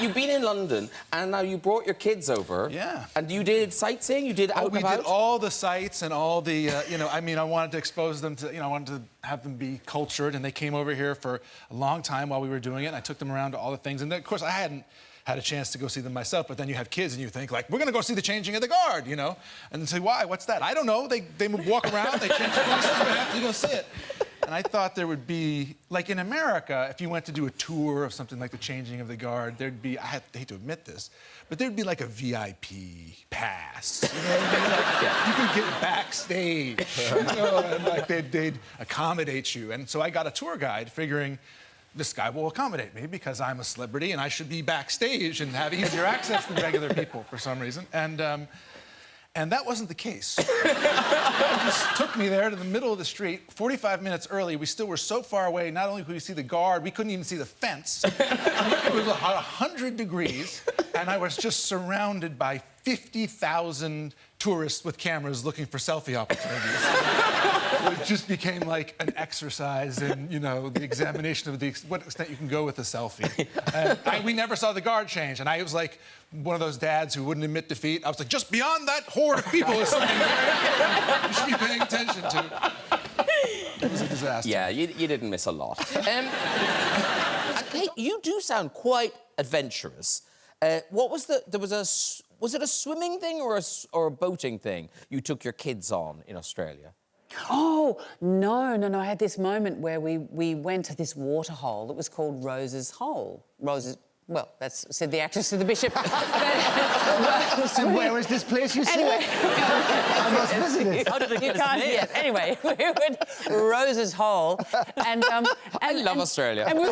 you've been in London, and now you brought your kids over. Yeah. And you did sightseeing? You did out and about? We did all the sights and all the, I mean, I wanted to expose them to, I wanted to have them be cultured, and they came over here for a long time while we were doing it, and I took them around to all the things. And then, of course, I hadn't had a chance to go see them myself, but then you have kids and you think, like, we're gonna go see the changing of the guard, And they say, why? What's that? I don't know. They walk around, they change the guard, we have to go see it. And I thought there would be, like in America, if you went to do a tour of something like the changing of the guard, there'd be, I hate to admit this, but there'd be like a VIP pass. You could get backstage, and like they'd accommodate you. And so I got a tour guide figuring, this guy will accommodate me because I'm a celebrity and I should be backstage and have easier access than regular people for some reason. And that wasn't the case. He just took me there to the middle of the street, 45 minutes early. We still were so far away, not only could we see the guard, we couldn't even see the fence. It was 100 degrees, and I was just surrounded by 50,000 tourists with cameras looking for selfie opportunities. It just became like an exercise in, the examination of what extent you can go with a selfie. And we never saw the guard change, and I was like one of those dads who wouldn't admit defeat. I was like, just beyond that horde of people is something you should be paying attention to. It was a disaster. Yeah, you didn't miss a lot. Hey, you do sound quite adventurous. Was it a swimming thing or a boating thing you took your kids on in Australia? Oh, no. I had this moment where we went to this waterhole that was called Rose's Hole. Well, that's said the actress to the bishop. And where was this place you said? Anyway. I must visit it. How did it get us here? Anyway, we went Rose's Hole, and I love Australia. And we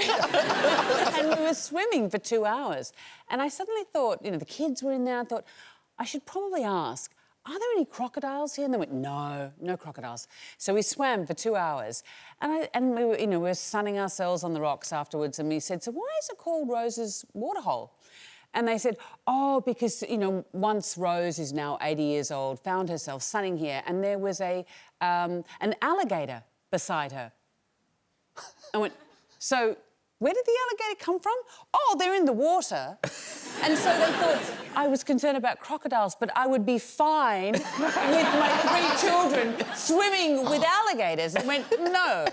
were swimming for 2 hours, and I suddenly thought, the kids were in there. I thought I should probably ask, are there any crocodiles here? And they went, no crocodiles. So we swam for 2 hours, and we were, we were sunning ourselves on the rocks afterwards, and we said, so why is it called Rose's Waterhole? And they said, oh, because, once Rose is now 80 years old, found herself sunning here, and there was an alligator beside her. I went, so where did the alligator come from? Oh, they're in the water. And so they thought I was concerned about crocodiles, but I would be fine with my 3 children swimming with alligators. And went, no,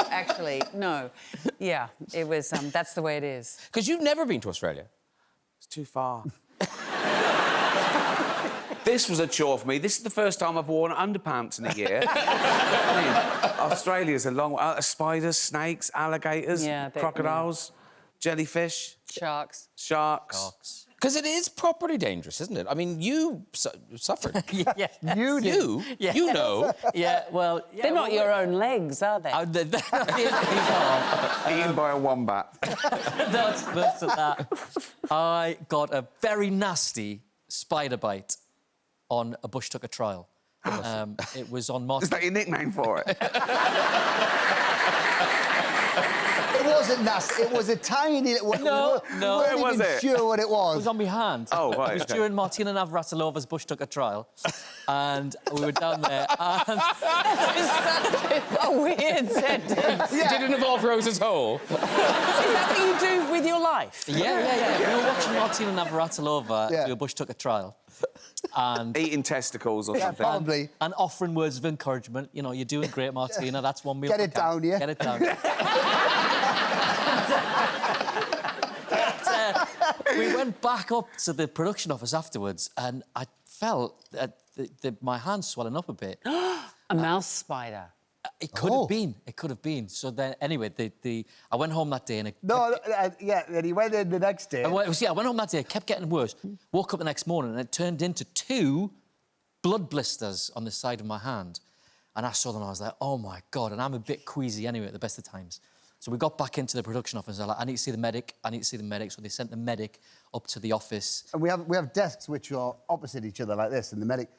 actually, no. Yeah, it was, that's the way it is. Because you've never been to Australia. It's too far. This was a chore for me. This is the first time I've worn underpants in a year. Australia's a long way. Spiders, snakes, alligators, crocodiles, jellyfish. Sharks. Because it is properly dangerous, isn't it? I mean, you suffered. Yeah. You? Yeah. You know. Yeah, well... Yeah, they're not your own legs, are they? Eaten by a wombat. That's worse than that. I got a very nasty spider bite on a bush tucker trial. It was on Martin... Is that your nickname for it? It wasn't nasty. It was a tiny little... No. Where was it? Sure what it was. It was on my hand. Oh, right, It was okay. during Martina Navratilova's bush tucker trial. And we were down there and... That is such a weird sentence. It didn't involve Rose's Hole. Is that what you do with your life? Yeah. We were watching Martina Navratilova do a bush tucker trial. And eating testicles or something. Probably. And offering words of encouragement. You're doing great, Martina. That's one meal. Get it down, yeah? Get it down. We went back up to the production office afterwards, and I felt that my hand's swelling up a bit. A mouse spider. It could have been. It could have been. So then, anyway, I went home that day and... and he went in the next day. I went home that day, it kept getting worse. Woke up the next morning and it turned into 2 blood blisters on the side of my hand. And I saw them and I was like, oh, my God. And I'm a bit queasy anyway at the best of times. So we got back into the production office and I was like, I need to see the medic. So they sent the medic up to the office. And we have desks which are opposite each other like this, and the medic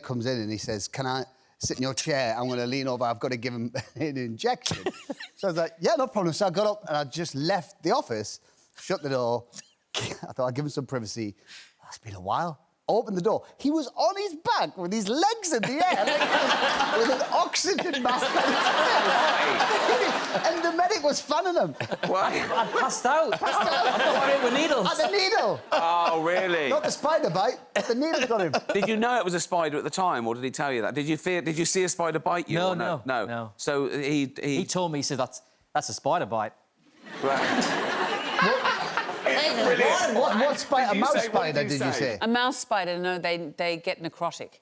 comes in and he says, can I sit in your chair? I'm going to lean over, I've got to give him an injection. So I was like, yeah, no problem. So I got up and I just left the office, shut the door. I thought I'd give him some privacy. It's been a while. opened the door. He was on his back with his legs in the air, like, with an oxygen mask on his head. And the medic was fanning him. Why? I passed out. I thought it were needles. At the needle. Oh, really? Not the spider bite. The needle got him. Did you know it was a spider at the time, or did he tell you that? Did you see a spider bite you? No, or no. no. So He told me, he said, that's a spider bite. Right. What spider? A mouse spider, did you say? A mouse spider, no, they get necrotic.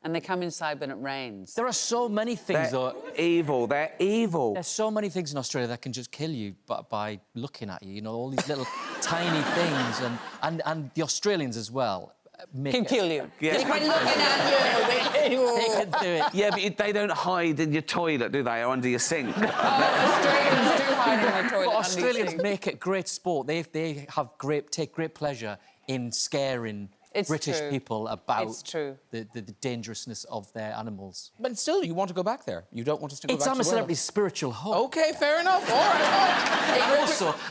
And they come inside when it rains. There are so many things, They're though. evil. They're evil. There's so many things in Australia that can just kill you by looking at you. You know, all these little tiny things, and the Australians as well. Can kill you. Yeah. Just by looking at you. They can do it. Yeah, but they don't hide in your toilet, do they, or under your sink? Australians do hide in the toilet. But Australians make it great sport. They take great pleasure in scaring British people about the dangerousness of their animals. But still, you want to go back there. You don't want us to go back to I'm a celebrity's spiritual home. OK, fair enough. All right.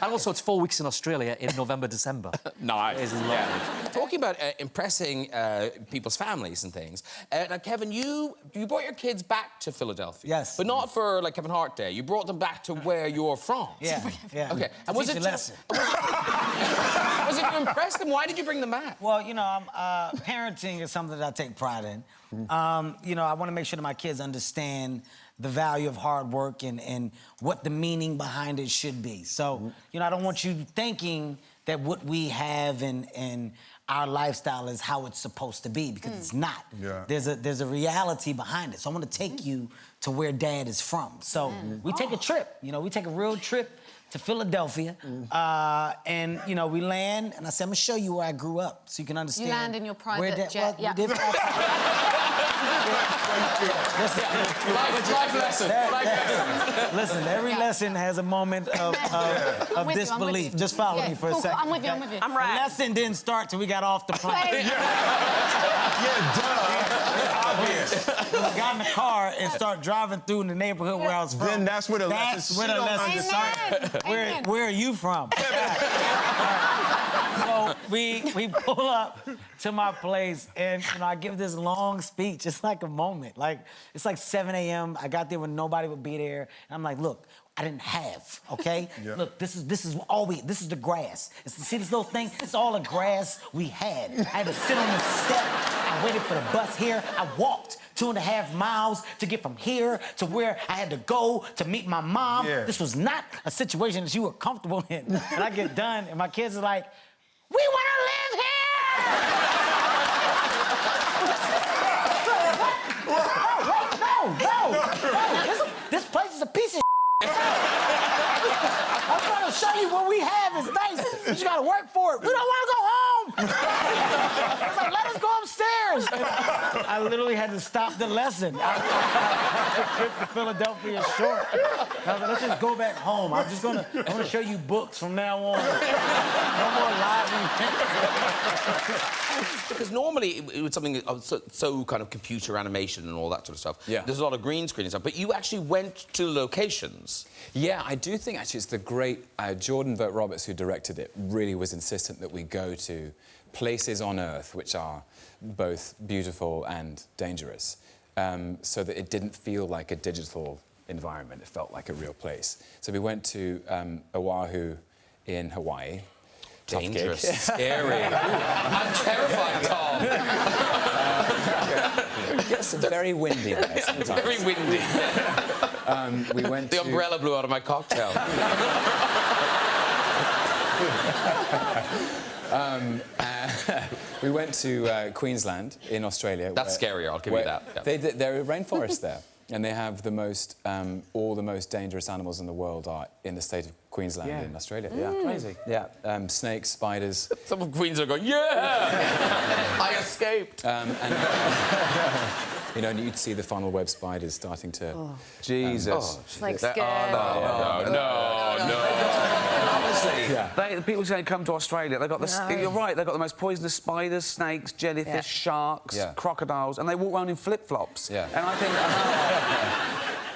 And also, it's 4 weeks in Australia in November, December. Nice. It is lovely. Talking about impressing people's families and things. Now, Kevin, you brought your kids back to Philadelphia. Yes. But not for, like, Kevin Hart Day. You brought them back to where you're from. Yeah, yeah. OK. And was it... lesson. Was it to impress them? Why did you bring them back? Well, you know, parenting is something that I take pride in. You know, I want to make sure that my kids understand the value of hard work and what the meaning behind it should be. So, you know, I don't want you thinking that what we have and our lifestyle is how it's supposed to be, because it's not. Yeah. There's a reality behind it. So I want to take you to where Dad is from. So we take a trip. You know, we take a real trip to Philadelphia, and you know, we land, and I said, I'm gonna show you where I grew up, so you can understand. You land in your private jet. Well, we did Life lesson. Listen, every lesson has a moment of disbelief. Just follow me for a second. I'm with you. I'm with you. The lesson didn't start till we got off the plane. Obvious. When we got in the car and started driving through the neighborhood where I was from. Then that's where the lesson. That's where the lesson started. Where are you from? So we pull up to my place, and you know, I give this long speech. It's like a moment. Like, it's like 7 a.m. I got there when nobody would be there. And I'm like, look, I didn't have, okay? Yeah. Look, this is all this is the grass. See this little thing? It's all the grass we had. I had to sit on the step. I waited for the bus here. I walked 2.5 miles to get from here to where I had to go to meet my mom. Yeah. This was not a situation that you were comfortable in. And I get done, and my kids are like, we want to live here! No. This place is a piece of I'm trying to show you what we have is nice. You just gotta work for it. We don't want to go home. I was like, let us go upstairs. I literally had to stop the lesson. The trip to Philadelphia is short. I was like, let's just go back home. I'm gonna show you books from now on. No more live events. Because normally it was something so kind of computer animation and all that sort of stuff. Yeah. There's a lot of green screen and stuff, but you actually went to locations. Yeah, I do think actually it's the great Jordan Vogt Roberts, who directed it, really was insistent that we go to places on Earth which are both beautiful and dangerous, so that it didn't feel like a digital environment. It felt like a real place. So we went to Oahu in Hawaii. Dangerous, scary. I'm terrified, Tom. Yes, very windy there sometimes. Very windy. We went The to... umbrella blew out of my cocktail. We went to Queensland in Australia. That's scarier, I'll give you that. Yeah. There are rainforests there, and they have the most, all the most dangerous animals in the world are in the state of Queensland in Australia. Yeah, crazy. Yeah, snakes, spiders. Some of Queens are going, yeah! I escaped. You know, and you'd see the funnel web spiders starting to... Jesus. It's like scary. No. Honestly, the people say come to Australia. They've got the. You're right. They've got the most poisonous spiders, snakes, jellyfish, sharks, crocodiles, and they walk around in flip-flops. Yeah. And I think.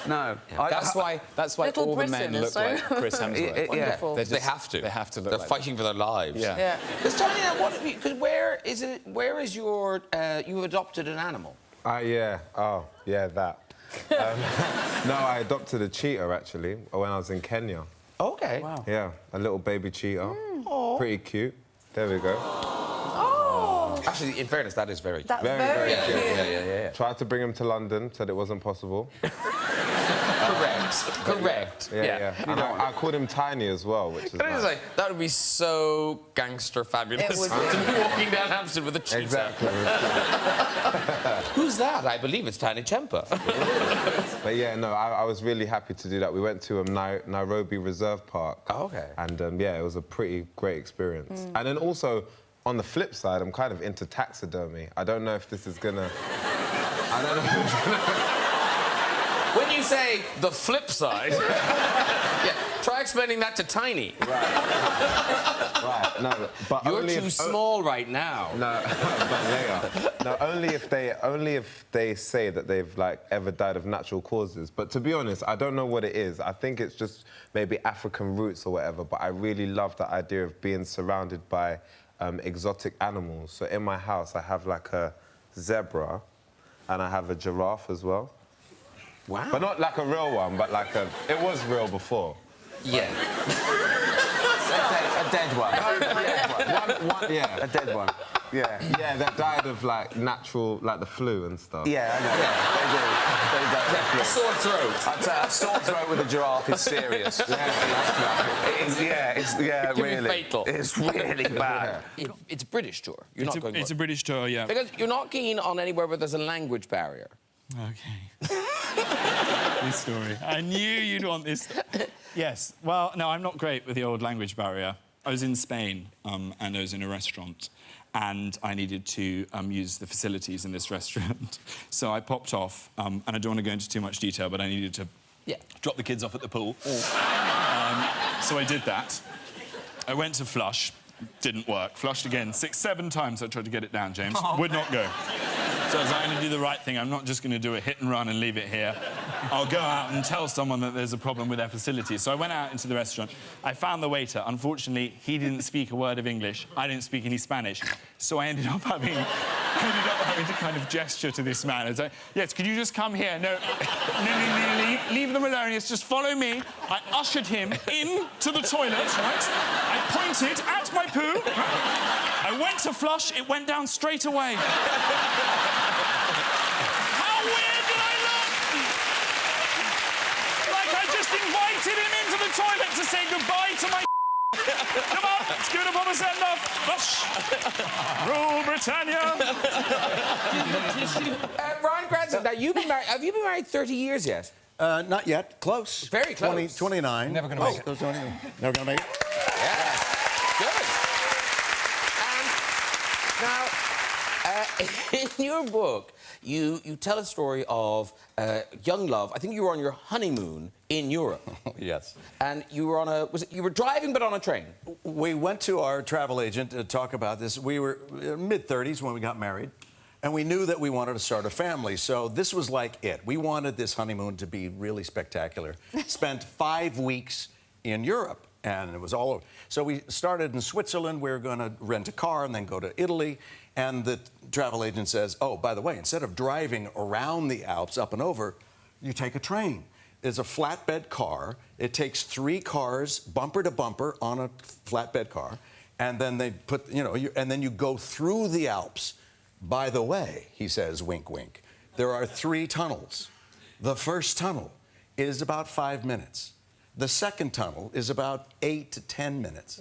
No. That's why Little all the Britain men is look so like Chris Hemsworth. wonderful. They have to. They have to look They're like fighting for their lives. Yeah. Because tell me now, because where is your... you've adopted an animal? Yeah. Oh, yeah, that. No, I adopted a cheetah, actually, when I was in Kenya. Okay. Wow. Yeah, a little baby cheetah. Pretty cute. There we go. Oh! Actually, in fairness, that is very cute. That's Very, very very cute. cute. Yeah. Tried to bring him to London, said it wasn't possible. Correct. Yeah. And I called him Tiny as well, which is Can I just nice. say, that would be so gangster fabulous It would to be walking down Hampstead with a cheetah. Exactly. Who's that? I believe it's Tiny Chempa. But yeah, no, I was really happy to do that. We went to Nairobi Reserve Park. Oh, okay. And yeah, it was a pretty great experience. And then also, on the flip side, I'm kind of into taxidermy. I don't know if this is gonna... I don't know if it's gonna... When you say the flip side, yeah, try explaining that to Tiny. Right, no, but You're only too if, small right now. No, but later. No, only if they say that they've like ever died of natural causes. But to be honest, I don't know what it is. I think it's just maybe African roots or whatever. But I really love the idea of being surrounded by exotic animals. So in my house, I have like a zebra, and I have a giraffe as well. Wow. But not like a real one, but like a... It was real before. Yeah. A dead one. Yeah. A dead one. Yeah. Yeah, that died of like natural, like the flu and stuff. Yeah, I know. They do. A sore throat. I'd say a sore throat with a giraffe is serious. It's Can really. be fatal. It's really bad. It's a British tour. You're not going. It's a British tour, yeah. Because you're not keen on anywhere where there's a language barrier. Okay. This story. I knew you'd want this. Yes. Well, no, I'm not great with the old language barrier. I was in Spain, and I was in a restaurant, and I needed to use the facilities in this restaurant. So I popped off, and I don't want to go into too much detail, but I needed to drop the kids off at the pool. So I did that. I went to flush. Didn't work. Flushed again 6, 7 times. I tried to get it down, James. Would not go. So I was like, I'm going to do the right thing. I'm not just going to do a hit and run and leave it here. I'll go out and tell someone that there's a problem with their facilities. So I went out into the restaurant. I found the waiter. Unfortunately, he didn't speak a word of English. I didn't speak any Spanish. So I ended up having to kind of gesture to this man. I was like, yes, could you just come here? No, leave them alone. Yes, just follow me. I ushered him into the toilet, right? I pointed at my poo. I went to flush. It went down straight away. How weird did I look? Like I just invited him into the toilet to say goodbye to my... Come on, let's give it a proper send-off. Flush. Rule Britannia. Brian Cranston, now you've been married... Have you been married 30 years yet? Not yet. Close. Very close. 29. Never gonna make it. Never gonna make it. Yeah. Good. Now, in your book, you tell a story of young love. I think you were on your honeymoon in Europe. Yes. And you were on a... you were driving, but on a train? We went to our travel agent to talk about this. We were mid-30s when we got married, and we knew that we wanted to start a family. So this was like it. We wanted this honeymoon to be really spectacular. Spent 5 weeks in Europe, and it was all over. So we started in Switzerland. We were going to rent a car and then go to Italy. And the travel agent says, oh, by the way, instead of driving around the Alps up and over, you take a train. It's a flatbed car. It takes 3 cars, bumper to bumper, on a flatbed car. And then they put, and then you go through the Alps. By the way, he says, wink, wink, there are 3 tunnels. The first tunnel is about 5 minutes. The second tunnel is about 8 to 10 minutes.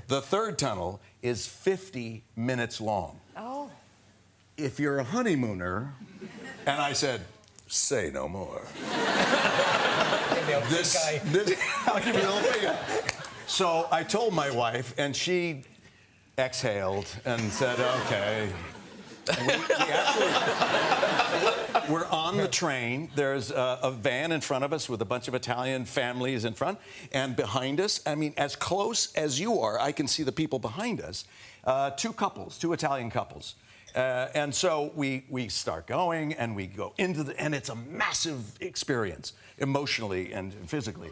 The third tunnel is 50 minutes long. Oh. If you're a honeymooner, and I said, say no more. I'll give you the whole thing. So I told my wife, and she exhaled and said, okay. We're on the train. There's a van in front of us with a bunch of Italian families in front. And behind us, I mean, as close as you are, I can see the people behind us. 2 Italian couples. And so we start going, and we go into the... And it's a massive experience, emotionally and physically.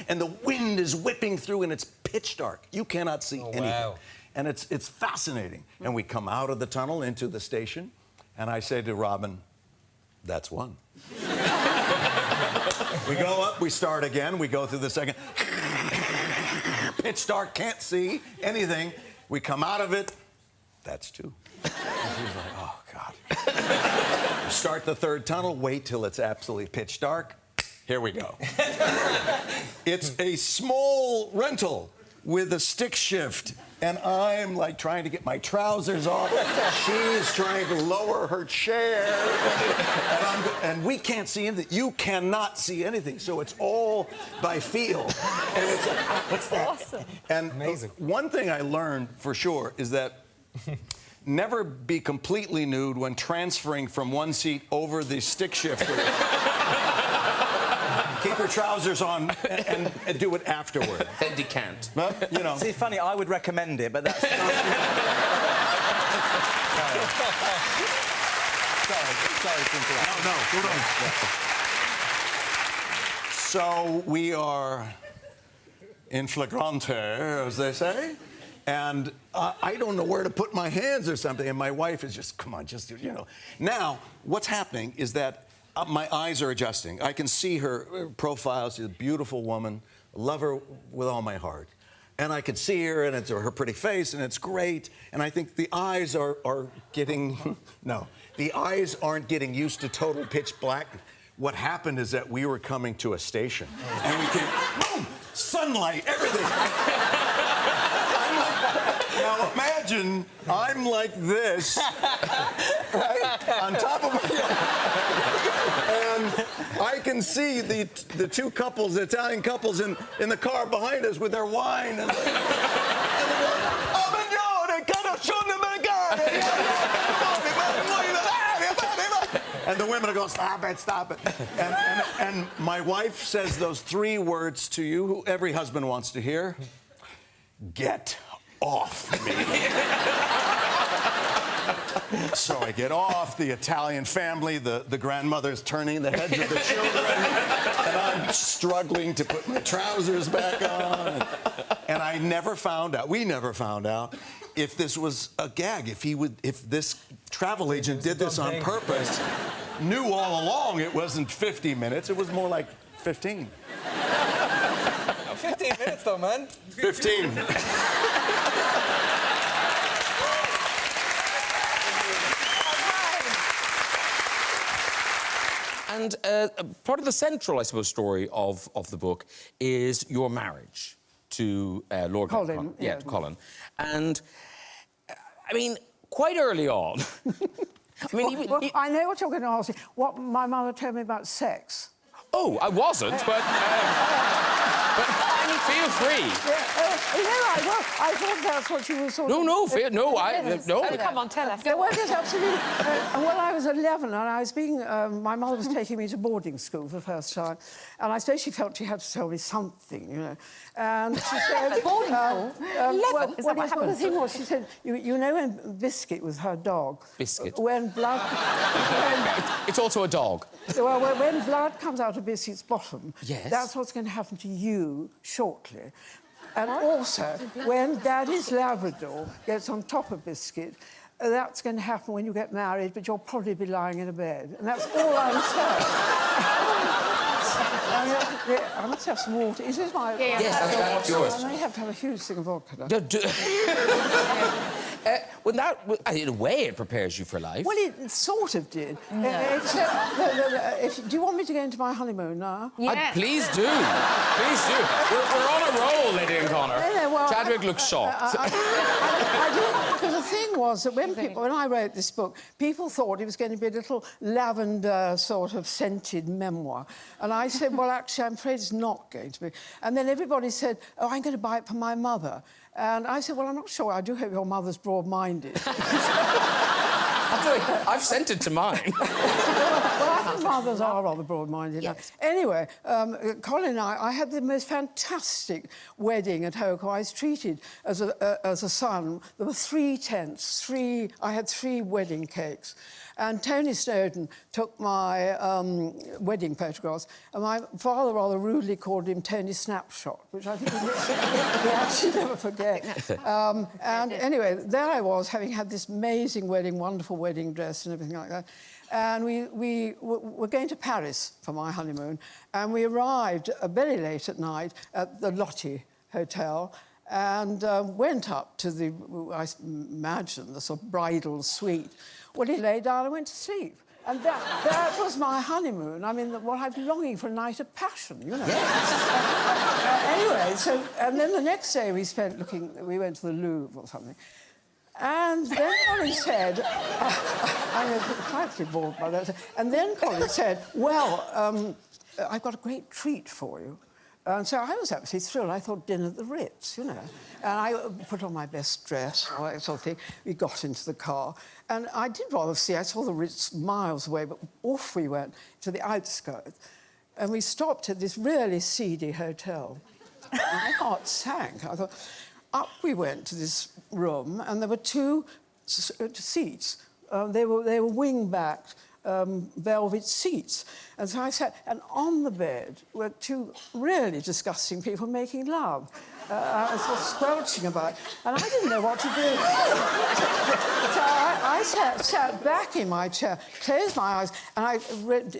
And the wind is whipping through, and it's pitch dark. You cannot see anything. Wow. And it's fascinating. And we come out of the tunnel into the station, and I say to Robin, that's one. We go up, we start again, we go through the second. Pitch dark, can't see anything. We come out of it, that's two. And she's like, oh, God. We start the third tunnel, wait till it's absolutely pitch dark. Here we go. It's a small rental with a stick shift, and I'm like trying to get my trousers off. She's trying to lower her chair, and we can't see anything. You cannot see anything, so it's all by feel. And it's like, what's that? Awesome. And amazing. One thing I learned for sure is that never be completely nude when transferring from one seat over the stick shifter. Keep your trousers on and do it afterward. Then decant. But, you know. See, funny, I would recommend it, but that's... Sorry to interrupt. No, hold on. So we are in flagrante, as they say, and I don't know where to put my hands or something, and my wife is just, come on, just, you know. Now, what's happening is that my eyes are adjusting. I can see her profile. She's a beautiful woman. Love her with all my heart. And I can see her, and it's her pretty face, and it's great. And I think the eyes are getting... No, the eyes aren't getting used to total pitch black. What happened is that we were coming to a station, and we came... Boom! Sunlight, everything. Now imagine I'm like this, right, on top of my... And I can see the two couples, the Italian couples in the car behind us with their wine. And and the women are going, stop it, stop it. And my wife says those three words to you, who every husband wants to hear. Get off me. So I get off, the Italian family, the grandmother's turning the heads of the children, and I'm struggling to put my trousers back on. And I never found out, we never found out, if this was a gag, if this travel agent did this on purpose, knew all along it wasn't 50 minutes, it was more like 15. 15 minutes though, man. 15. And part of the central, I suppose, story of the book is your marriage to Lord Colin. Yeah, to Colin. And, I mean, quite early on... I mean, I know what you're going to ask me. What my mother told me about sex. Oh, I wasn't, but feel free. I thought that's what you were sort of... No, no. Oh, come on, tell us. Well, yes, absolutely. When I was 11 and I was being... my mother was taking me to boarding school for the first time, and I suppose she felt she had to tell me something, you know. And she said... Boarding school? 11? Is that what happened? The thing was, she said, you know when Biscuit was her dog... Biscuit? When blood... It's also a dog. Well, when blood comes out of Biscuit's bottom, yes, that's what's going to happen to you shortly. And also, when Daddy's Labrador gets on top of Biscuit, that's going to happen when you get married, but you'll probably be lying in a bed. And that's all I'm saying. I must have some water. Is this my... Yeah, yes, that's yours. I may have to have a huge thing of vodka now. Well, in a way, it prepares you for life. Well, it sort of did. No. Do you want me to go into my honeymoon now? Yeah. Please do. Please do. We're on a roll, Lady and Connor. Well, Chadwick looks shocked. I did, because the thing was that when I wrote this book, people thought it was going to be a little lavender sort of scented memoir. And I said, well, actually, I'm afraid it's not going to be. And then everybody said, oh, I'm going to buy it for my mother. And I said, well, I'm not sure. I do hope your mother's broad-minded. I've sent it to mine. Well, I think mothers are rather broad-minded. Yes. Anyway, Colin and I had the most fantastic wedding at home. I was treated as a son. There were 3 tents, I had 3 wedding cakes. And Tony Snowden took my wedding photographs, and my father rather rudely called him Tony Snapshot, which I think he actually never forget. And anyway, there I was, having had this amazing wedding, wonderful wedding dress and everything like that. And we were going to Paris for my honeymoon, and we arrived very late at night at the Lottie Hotel, and went up to the, I imagine, the sort of bridal suite. Well, he lay down and went to sleep. And that was my honeymoon. I mean, what I was longing for a night of passion, you know. Anyway, so, and then the next day we went to the Louvre or something. And then Colin said, I was frightfully bored by that. And then Colin said, well, I've got a great treat for you. And so I was absolutely thrilled. I thought dinner at the Ritz, you know. And I put on my best dress, all that sort of thing. We got into the car. And I did rather see, I saw the Ritz miles away, but off we went to the outskirts. And we stopped at this really seedy hotel. My heart sank. I thought, up we went to this room, and there were 2 seats. They were wing-backed. Velvet seats. And so I sat, and on the bed were 2 really disgusting people making love. I was sort of squelching about it, and I didn't know what to do. So I sat back in my chair, closed my eyes, and I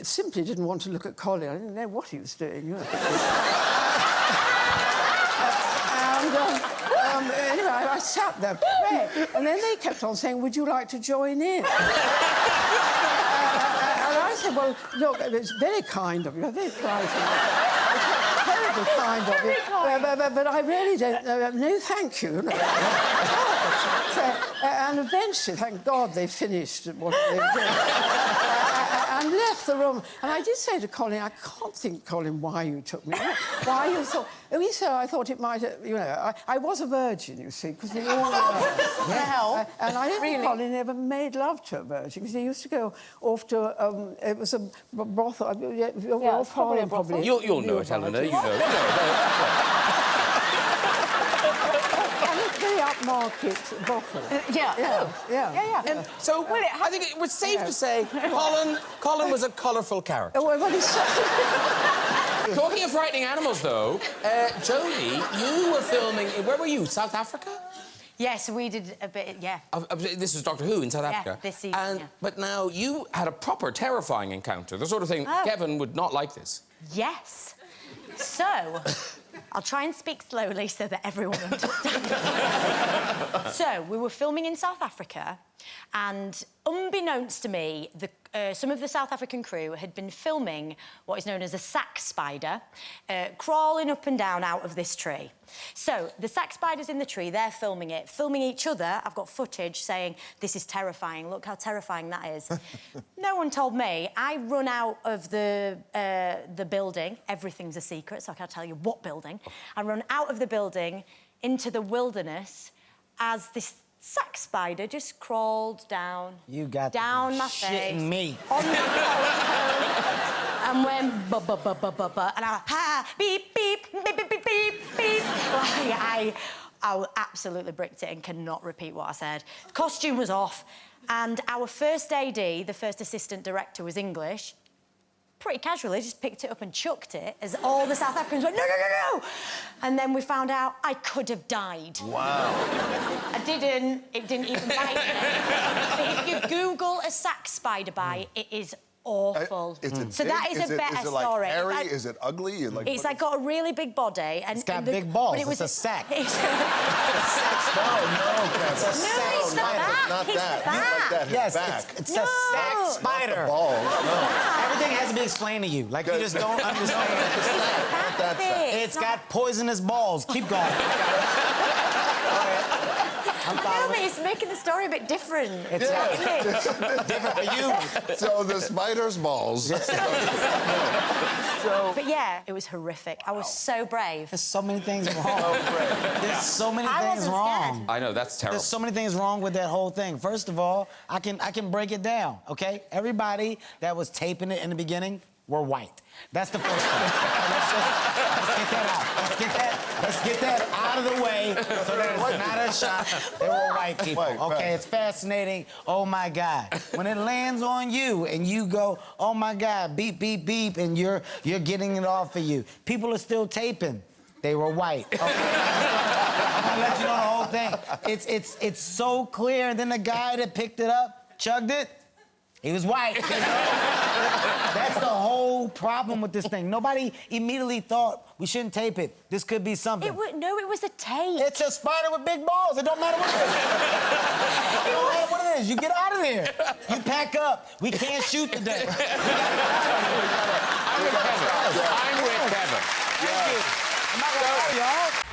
simply didn't want to look at Colin. I didn't know what he was doing. You know. Anyway, I sat there, and then they kept on saying, would you like to join in? I said, well, look, it's very kind of you, very polite of you. It's terribly kind of you. But I really don't... no, thank you. No. And eventually, thank God, they finished what they were doing. And left the room. And I did say to Colin, I can't think, Colin, why you took me. Why you thought... He said, I thought it might... you know, I was a virgin, you see, because we all were. Hell. And I don't think Colin ever made love to a virgin, because he used to go off to... it was a brothel. Yeah, probably a brothel. You'll know it, Eleanor. You know. Very upmarket brothel. Yeah. So, well, I think it was safe to say Colin was a colourful character. Well, he's... Talking of frightening animals, though, Jodie, you were filming... Where were you? South Africa? Yes, we did a bit, yeah. This was Doctor Who in South Africa? This season, But now you had a proper terrifying encounter, the sort of thing Kevin would not like this. Yes. So, I'll try and speak slowly so that everyone understands. So, we were filming in South Africa, and unbeknownst to me, some of the South African crew had been filming what is known as a sack spider, crawling up and down out of this tree. So, the sack spider's in the tree, they're filming it, filming each other. I've got footage saying, this is terrifying, look how terrifying that is. No one told me. I run out of the building. Everything's a secret, so I can't tell you what building. I run out of the building into the wilderness as this sack spider just crawled down. You got down my face. Shitting me. On the and went ba-ba-ba-ba-ba-ba, and I beep, beep, beep, beep, beep, beep, beep. I absolutely bricked it and cannot repeat what I said. The costume was off, and our first AD, the first assistant director, was English. Pretty casually just picked it up and chucked it as all the South Africans went, no, no, no, no! And then we found out I could have died. Wow. I didn't. It didn't even bite me. But if you Google a sack spider bite, it is awful. So that is a better story. Is it hairy? Is it ugly? It's like got a really big body. And it's got big balls. It's a sack. It's a sack spider. No, it's a sack it's spider. Not that. Like that. Yes, it's a sack spider. Balls. No. Everything has to be explained to you. Like, you just don't understand. Not that sack. It's got poisonous balls. Keep going. know, but it's making the story a bit different. It's different for you. So the spider's balls. But yeah, it was horrific. I was so brave. There's so many things wrong. There's so many things wrong. I know, that's terrible. There's so many things wrong with that whole thing. First of all, I can break it down, okay? Everybody that was taping it in the beginning were white. That's the first thing. Let's get that out. Let's get that out of the way so that it's not a shock. They were white people. Okay, it's fascinating. Oh my God. When it lands on you and you go, oh my God, beep, beep, beep, and you're getting it off of you. People are still taping. They were white. Okay? I'm gonna let you know the whole thing. It's so clear. And then the guy that picked it up, chugged it, he was white. That's the whole problem with this thing. Nobody immediately thought we shouldn't tape it. This could be something. No, it was a tape. It's a spider with big balls. It don't matter what it is. It don't matter what it is. You get out of there. You pack up. We can't shoot today. I'm with Kevin. Thank you. I'm not gonna lie, y'all.